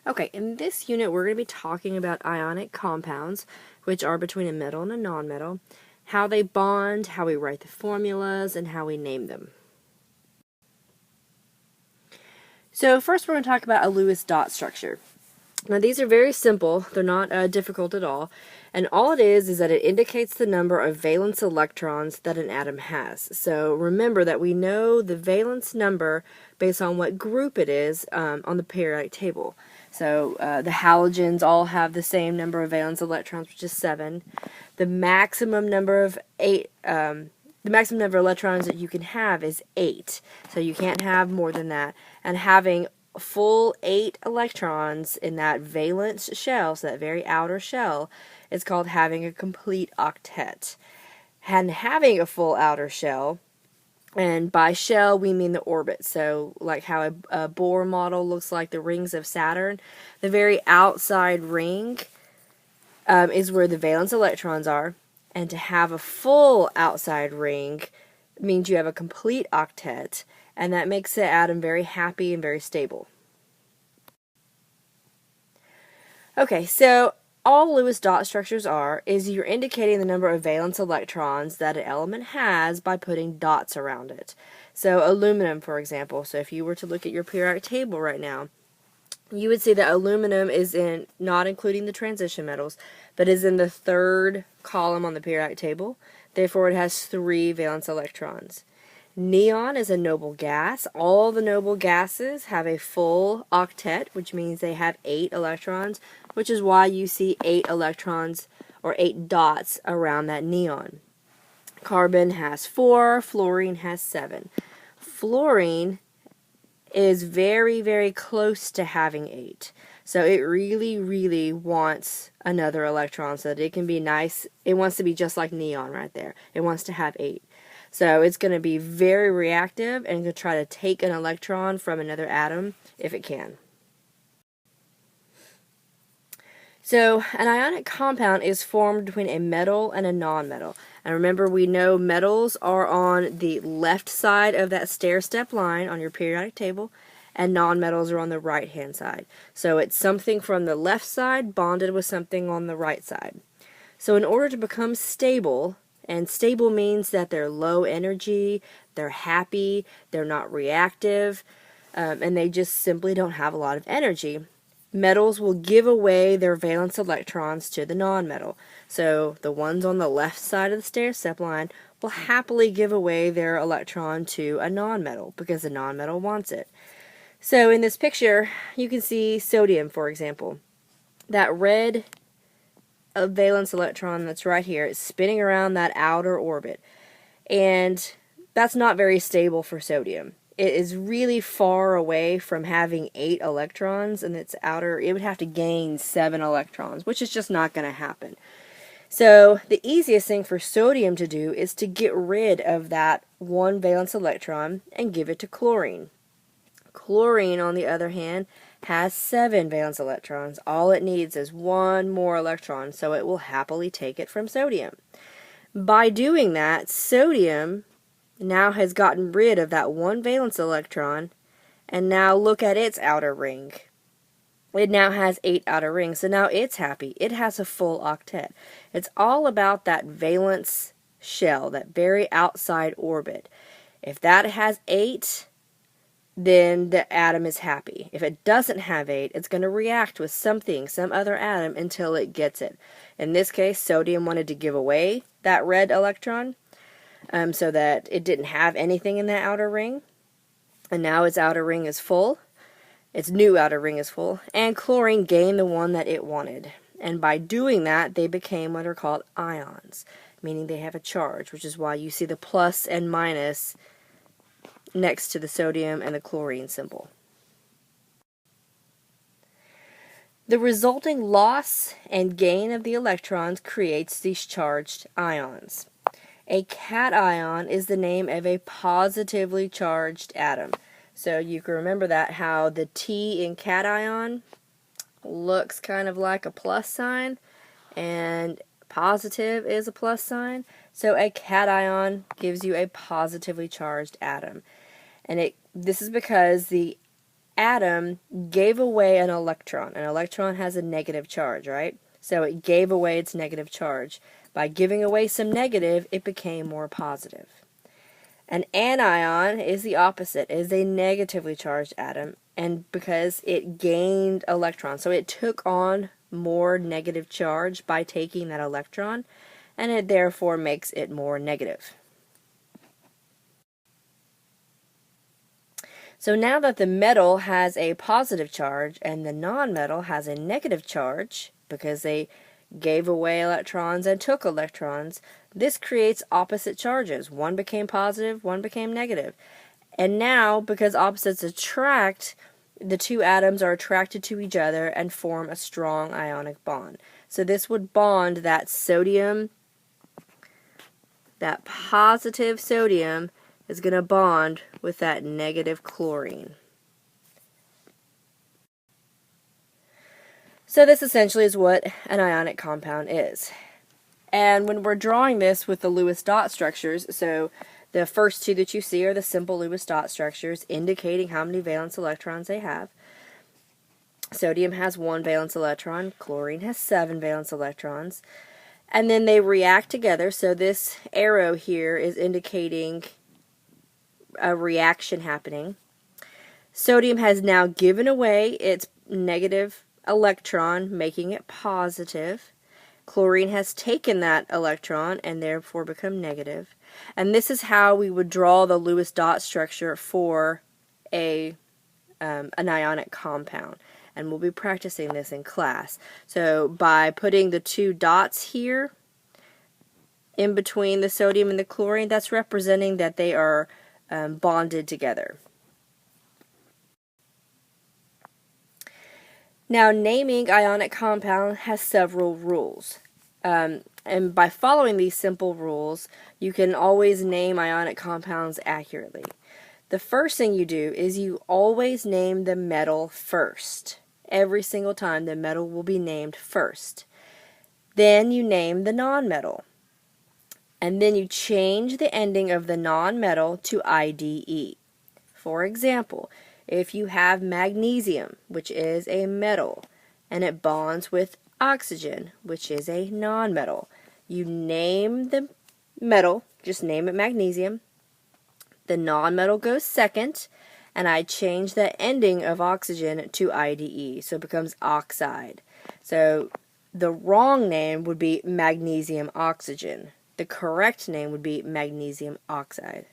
Okay, in this unit we're going to be talking about ionic compounds, which are between a metal and a nonmetal, how they bond, how we write the formulas, and how we name them. So first we're going to talk about a Lewis dot structure. Now these are very simple, they're not difficult at all, and all it is that it indicates the number of valence electrons that an atom has. So remember that we know the valence number based on what group it is on the periodic table. So the halogens all have the same number of valence electrons, which is 7. The maximum number of electrons that you can have is 8. So you can't have more than that. And having full 8 electrons in that valence shell, so that very outer shell, is called having a complete octet. And having a full outer shell, and by shell we mean the orbit, so like how a Bohr model looks like the rings of Saturn, the very outside ring is where the valence electrons are, and to have a full outside ring means you have a complete octet, and that makes the atom very happy and very stable. Okay, so all Lewis dot structures is you're indicating the number of valence electrons that an element has by putting dots around it. So aluminum, for example, so if you were to look at your periodic table right now, you would see that aluminum is in, not including the transition metals, but is in the third column on the periodic table. Therefore, it has 3 valence electrons. Neon is a noble gas. All the noble gases have a full octet, which means they have 8 electrons, which is why you see 8 electrons or 8 dots around that neon. Carbon has 4, fluorine has 7. Fluorine is very, very close to having 8. So it really, really wants another electron so that it can be nice. It wants to be just like neon right there. It wants to have 8. So it's going to be very reactive and going to try to take an electron from another atom if it can. So an ionic compound is formed between a metal and a nonmetal. And remember, we know metals are on the left side of that stair-step line on your periodic table, and nonmetals are on the right-hand side. So it's something from the left side bonded with something on the right side. So in order to become stable, and stable means that they're low energy, they're happy, they're not reactive, and they just simply don't have a lot of energy, metals will give away their valence electrons to the nonmetal. So the ones on the left side of the stair-step line will happily give away their electron to a nonmetal because the nonmetal wants it. So in this picture, you can see sodium, for example. That red valence electron that's right here is spinning around that outer orbit, and that's not very stable for sodium. It is really far away from having 8 electrons in its outer. It would have to gain 7 electrons, which is just not going to happen. So the easiest thing for sodium to do is to get rid of that 1 valence electron and give it to chlorine. Chlorine, on the other hand, has 7 valence electrons. All it needs is 1 more electron, so it will happily take it from sodium. By doing that, sodium now has gotten rid of that 1 valence electron, and now look at its outer ring. It now has 8 outer rings, so now it's happy. It has a full octet. It's all about that valence shell, that very outside orbit. If that has 8, then the atom is happy. If it doesn't have 8, it's going to react with something, some other atom, until it gets it. In this case, sodium wanted to give away that red electron so that it didn't have anything in that outer ring. And now its outer ring is full. Its new outer ring is full. And chlorine gained the one that it wanted. And by doing that, they became what are called ions, meaning they have a charge, which is why you see the plus and minus next to the sodium and the chlorine symbol. The resulting loss and gain of the electrons creates these charged ions. A cation is the name of a positively charged atom. So you can remember that, how the T in cation looks kind of like a plus sign, and positive is a plus sign. So a cation gives you a positively charged atom. And this is because the atom gave away an electron. An electron has a negative charge, right? So it gave away its negative charge. By giving away some negative, it became more positive. An anion is the opposite, is a negatively charged atom, and because it gained electrons, so it took on more negative charge by taking that electron, and it therefore makes it more negative. So now that the metal has a positive charge and the nonmetal has a negative charge, because they gave away electrons and took electrons, this creates opposite charges. One became positive, one became negative. And now, because opposites attract, the two atoms are attracted to each other and form a strong ionic bond. So this would bond that sodium, that positive sodium is going to bond with that negative chlorine. So this essentially is what an ionic compound is. And when we're drawing this with the Lewis dot structures, so the first two that you see are the simple Lewis dot structures indicating how many valence electrons they have. Sodium has 1 valence electron, chlorine has 7 valence electrons, and then they react together. So this arrow here is indicating a reaction happening. Sodium has now given away its negative electron, making it positive. Chlorine has taken that electron and therefore become negative. And this is how we would draw the Lewis dot structure for an ionic compound. And we'll be practicing this in class. So by putting the two dots here in between the sodium and the chlorine, that's representing that they are bonded together. Now, naming ionic compound has several rules. And by following these simple rules, you can always name ionic compounds accurately. The first thing you do is you always name the metal first. Every single time the metal will be named first. Then you name the nonmetal. And then you change the ending of the nonmetal to IDE. For example, if you have magnesium, which is a metal, and it bonds with oxygen, which is a nonmetal, you name the metal, just name it magnesium. The nonmetal goes second, and I change the ending of oxygen to IDE, so it becomes oxide. So the wrong name would be magnesium oxygen. The correct name would be magnesium oxide.